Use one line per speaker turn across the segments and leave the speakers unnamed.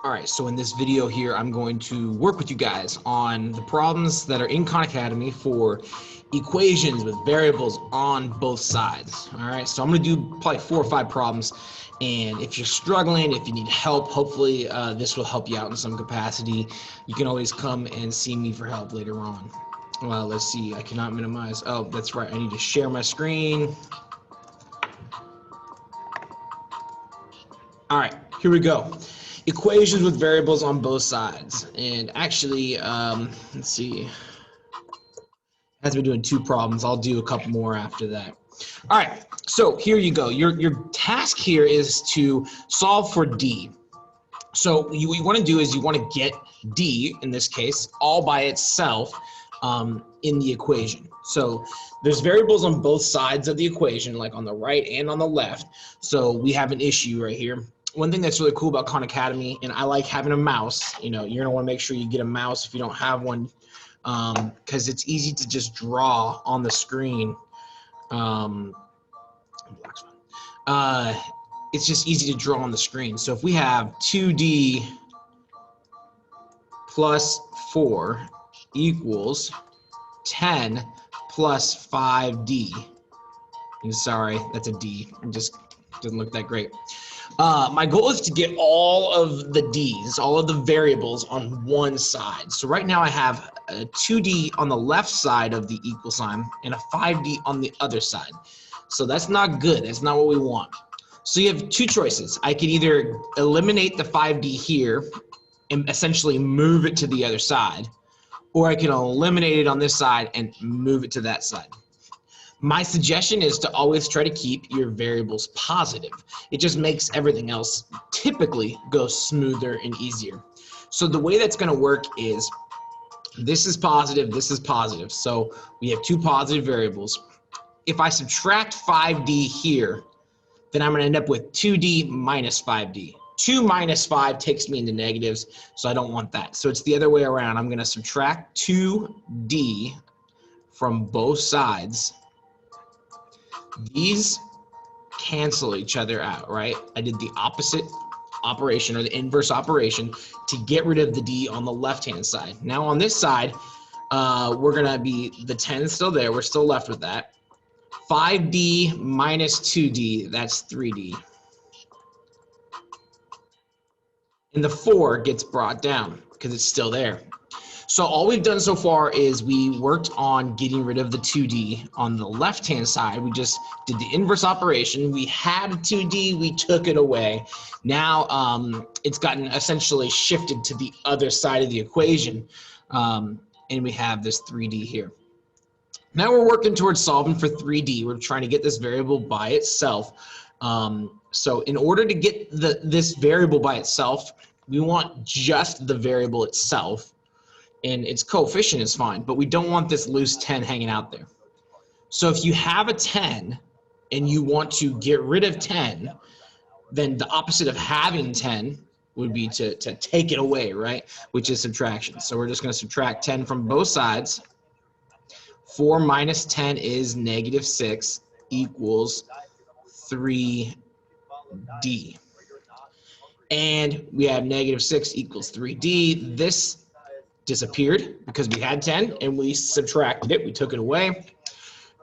All right, so in this video here, I'm going to work with you guys on the problems that are in Khan Academy for equations with variables on both sides. All right, so I'm going to do probably 4 or 5 problems, and if you're struggling, if you need help, hopefully this will help you out in some capacity. You can always come and see me for help later on. Well, let's see, I cannot minimize. Oh, that's right, I need to share my screen. All right, here we go. Equations with variables on both sides. And actually, let's see. As we're doing 2 problems, I'll do a couple more after that. All right, so here you go. Your task here is to solve for D. So what you want to do is you want to get D, in this case, all by itself in the equation. So there's variables on both sides of the equation, like on the right and on the left. So we have an issue right here. One thing that's really cool about Khan Academy, and I like having a mouse, you know, you're gonna wanna make sure you get a mouse if you don't have one, because it's easy to just draw on the screen. It's just easy to draw on the screen. So if we have 2D plus 4 equals 10 plus 5D. I'm sorry, that's a D. It just doesn't look that great. My goal is to get all of the D's, all of the variables on one side. So right now I have a 2D on the left side of the equal sign and a 5D on the other side. So that's not good. That's not what we want. So you have 2 choices. I could either eliminate the 5D here and essentially move it to the other side, or I can eliminate it on this side and move it to that side. My suggestion is to always try to keep your variables positive. It just makes everything else typically go smoother and easier. So the way that's going to work is this is positive, this is positive. So we have 2 positive variables. If I subtract 5D here, then I'm going to end up with 2D minus 5D. 2 minus 5 takes me into negatives, so I don't want that. So it's the other way around. I'm going to subtract 2D from both sides. These cancel each other out, right? I did the opposite operation, or the inverse operation, to get rid of the D on the left-hand side. Now on this side, we're gonna be, the 10 is still there, we're still left with that. 5D minus 2D, that's 3D. And the 4 gets brought down because it's still there. So all we've done so far is we worked on getting rid of the 2D on the left-hand side. We just did the inverse operation. We had 2D, we took it away. Now it's gotten essentially shifted to the other side of the equation, and we have this 3D here. Now we're working towards solving for 3D. We're trying to get this variable by itself. So in order to get this variable by itself, we want just the variable itself. And its coefficient is fine, but we don't want this loose 10 hanging out there. So if you have a 10 and you want to get rid of 10, then the opposite of having 10 would be to take it away, right? Which is subtraction. So we're just going to subtract 10 from both sides. 4 minus 10 is negative 6 equals 3D. And we have negative 6 equals 3D. This disappeared because we had 10 and we subtracted it, we took it away.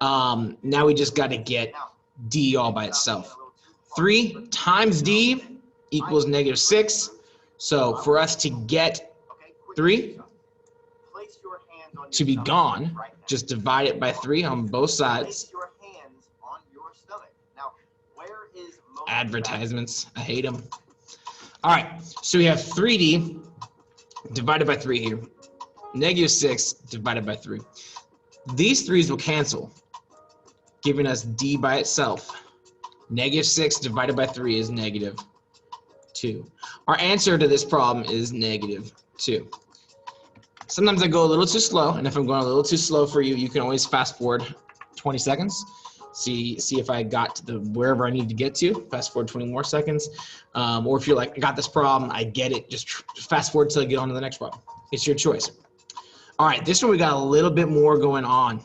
Now we just got to get D all by itself. 3 times D equals negative 6. So for us to get 3 to be gone, just divide it by 3 on both sides. Advertisements, I hate them. All right, so we have 3D divided by 3 here. Negative 6 divided by 3. These 3's will cancel, giving us D by itself. Negative 6 divided by 3 is negative 2. Our answer to this problem is negative 2. Sometimes I go a little too slow, and if I'm going a little too slow for you, you can always fast forward 20 seconds. See if I got to wherever I need to get to. Fast forward 20 more seconds. Or if you're like, I got this problem, I get it, just fast forward till I get on to the next problem. It's your choice. All right, this one we got a little bit more going on,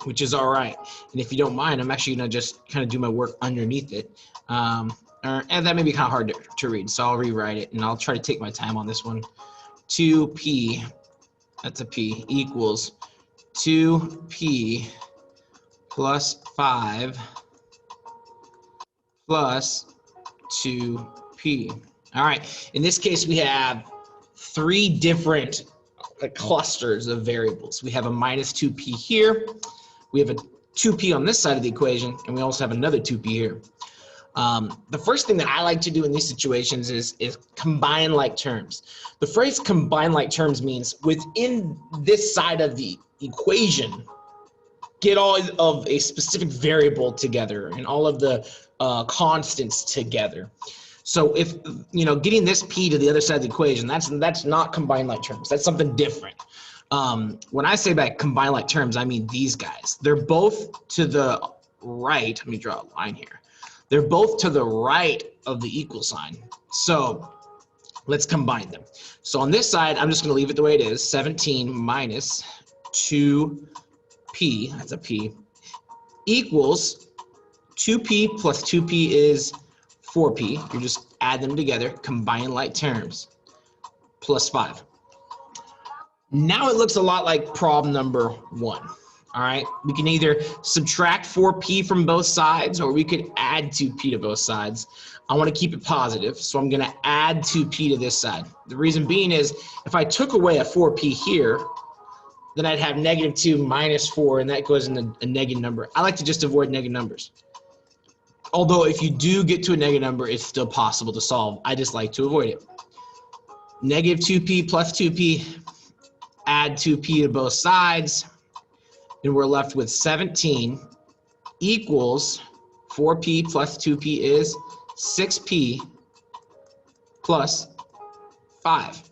which is all right. And if you don't mind, I'm actually gonna just kind of do my work underneath it. And that may be kind of hard to read, so I'll rewrite it, and I'll try to take my time on this one. 2p, that's a p, equals 2p plus 5 plus 2p. All right, in this case, we have 3 different clusters of variables. We have a minus 2p here, we have a 2p on this side of the equation, and we also have another 2p here. The first thing that I like to do in these situations is combine like terms. The phrase combine like terms means within this side of the equation, get all of a specific variable together and all of the constants together. So if, you know, getting this p to the other side of the equation, that's not combine like terms. That's something different. When I say by combine like terms, I mean these guys. They're both to the right. Let me draw a line here. They're both to the right of the equal sign. So let's combine them. So on this side, I'm just going to leave it the way it is. 17 minus 2p, that's a p, equals 2p plus 2p is 4p. You just add them together, combine like terms, plus 5. Now it looks a lot like problem number 1. All right, we can either subtract 4p from both sides, or we could add 2p to both sides. I want to keep it positive, so I'm going to add 2p to this side. The reason being is if I took away a 4p here, then I'd have negative 2 minus 4, and that goes in a negative number. I like to just avoid negative numbers. Although if you do get to a negative number, it's still possible to solve. I just like to avoid it. Negative 2p plus 2p, add 2p to both sides, and we're left with 17 equals 4p plus 2p is 6p plus 5.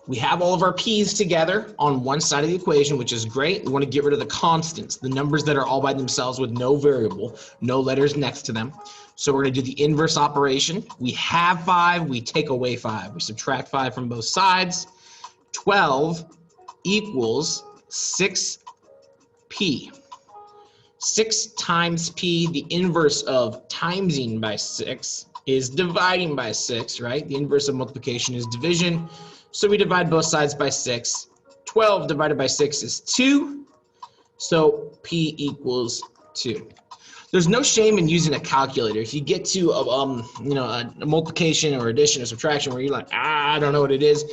We have all of our p's together on one side of the equation, which is great. We want to get rid of the constants, the numbers that are all by themselves with no variable, no letters next to them. So we're going to do the inverse operation. We have 5, we take away 5. We subtract 5 from both sides. 12 equals 6p. 6 times p, the inverse of timesing by 6 is dividing by 6, right? The inverse of multiplication is division. So we divide both sides by 6. 12 divided by 6 is 2. So p equals 2. There's no shame in using a calculator. If you get to a multiplication or addition or subtraction where you're like, I don't know what it is,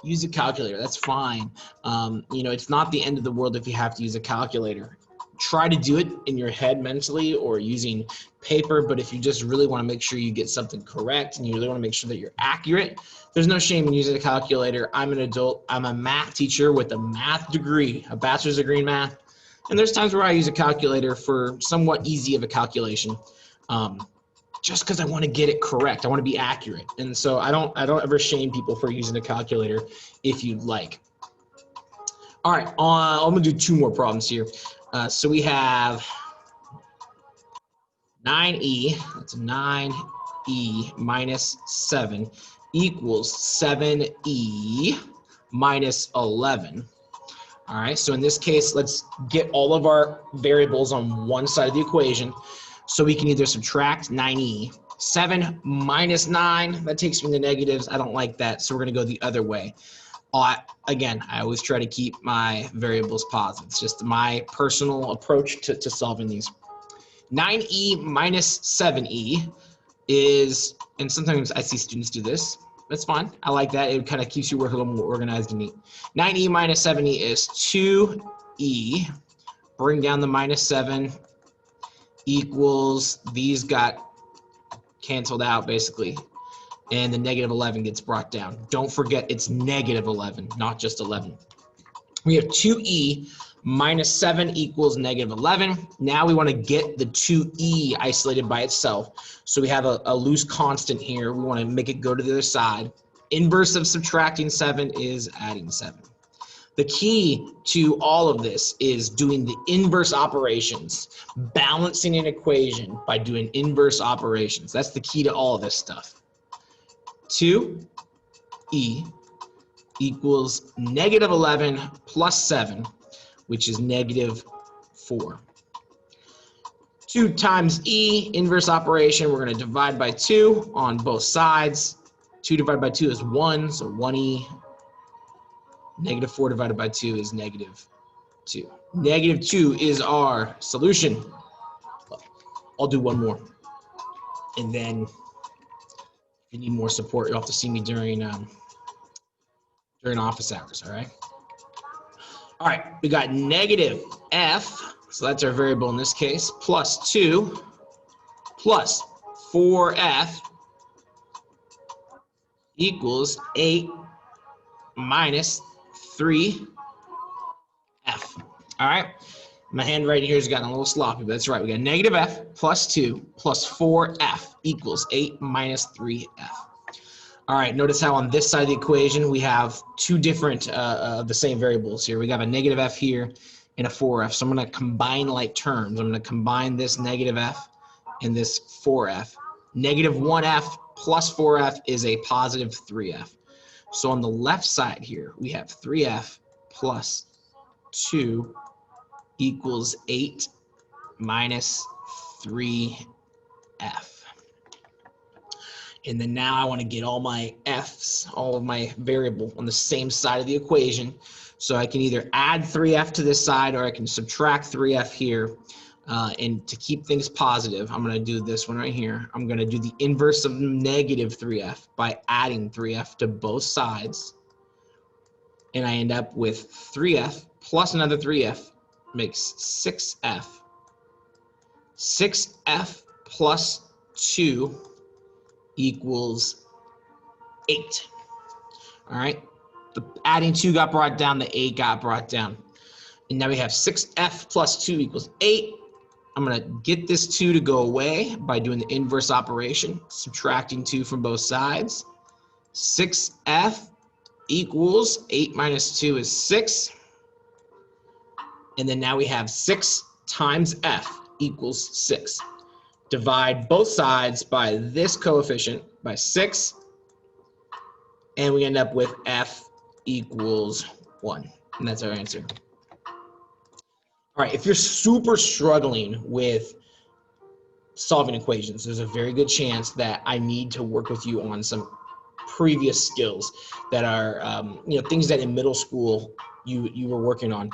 use a calculator. That's fine. It's not the end of the world if you have to use a calculator. Try to do it in your head mentally or using paper, but if you just really want to make sure you get something correct and you really want to make sure that you're accurate, there's no shame in using a calculator. I'm an adult. I'm a math teacher with a math degree, a bachelor's degree in math, and there's times where I use a calculator for somewhat easy of a calculation. Just because I want to get it correct. I want to be accurate. And so I don't ever shame people for using a calculator if you'd like. All right, I'm going to do 2 more problems here. So we have 9e, that's 9e minus 7 equals 7e minus 11. All right, so in this case, let's get all of our variables on one side of the equation. So we can either subtract 9e. 7 minus 9, that takes me to negatives. I don't like that, so we're going to go the other way. Again, I always try to keep my variables positive. It's just my personal approach to solving these. 9e minus 7e is, and sometimes I see students do this. That's fine. I like that. It kind of keeps your work a little more organized and neat. 9e minus 7e is 2e. Bring down the minus 7. Equals, these got canceled out basically, and the negative 11 gets brought down. Don't forget it's negative 11, not just 11. We have 2e minus 7 equals negative 11. Now we want to get the 2e isolated by itself. So we have a loose constant here. We want to make it go to the other side. Inverse of subtracting 7 is adding 7. The key to all of this is doing the inverse operations, balancing an equation by doing inverse operations. That's the key to all of this stuff. 2e equals negative 11 plus 7, which is negative 4. 2 times e, inverse operation. We're going to divide by 2 on both sides. 2 divided by 2 is 1, so 1e. Negative 4 divided by 2 is negative 2. Negative 2 is our solution. I'll do one more. And then if you need more support, you'll have to see me during office hours, all right? All right, we got negative f, so that's our variable in this case, plus 2 plus 4f equals 8 minus 3f. All right, my handwriting here has gotten a little sloppy, but that's right. We got negative f plus 2 plus 4f equals 8 minus 3f. All right, notice how on this side of the equation we have two different of the same variables here. We got a negative f here and a 4f. So I'm going to combine like terms. I'm going to combine this negative f and this 4f. Negative 1f plus 4f is a positive 3f. So on the left side here, we have 3f plus 2 equals 8 minus 3f. And then now I want to get all my f's, all of my variable on the same side of the equation. So I can either add 3f to this side or I can subtract 3f here. And to keep things positive, I'm going to do this one right here. I'm going to do the inverse of negative 3f by adding 3f to both sides. And I end up with 3f plus another 3f makes 6f. 6f plus 2 equals 8. All right, the adding 2 got brought down, the 8 got brought down, and now we have 6f plus 2 equals 8. I'm going to get this 2 to go away by doing the inverse operation, subtracting 2 from both sides. 6f equals 8 minus 2 is 6, and then now we have 6 times f equals 6. Divide both sides by this coefficient by 6, and we end up with f equals 1, and that's our answer. All right, if you're super struggling with solving equations, there's a very good chance that I need to work with you on some previous skills that are things that in middle school you were working on.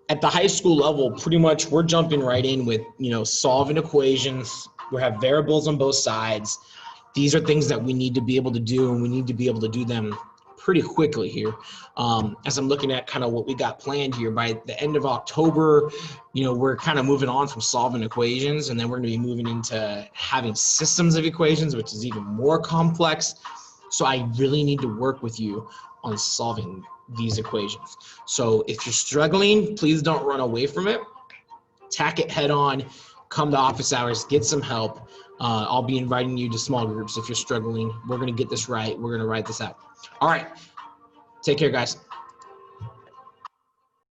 At the high school level, pretty much we're jumping right in with solving equations. We have variables on both sides. These are things that we need to be able to do, and we need to be able to do them pretty quickly here. As I'm looking at kind of what we got planned here, by the end of October, we're kind of moving on from solving equations, and then we're going to be moving into having systems of equations, which is even more complex. So I really need to work with you on solving these equations. So if you're struggling, please don't run away from it. Tack it head on. Come to office hours, get some help. I'll be inviting you to small groups if you're struggling. We're going to get this right. We're going to write this out. All right. Take care, guys.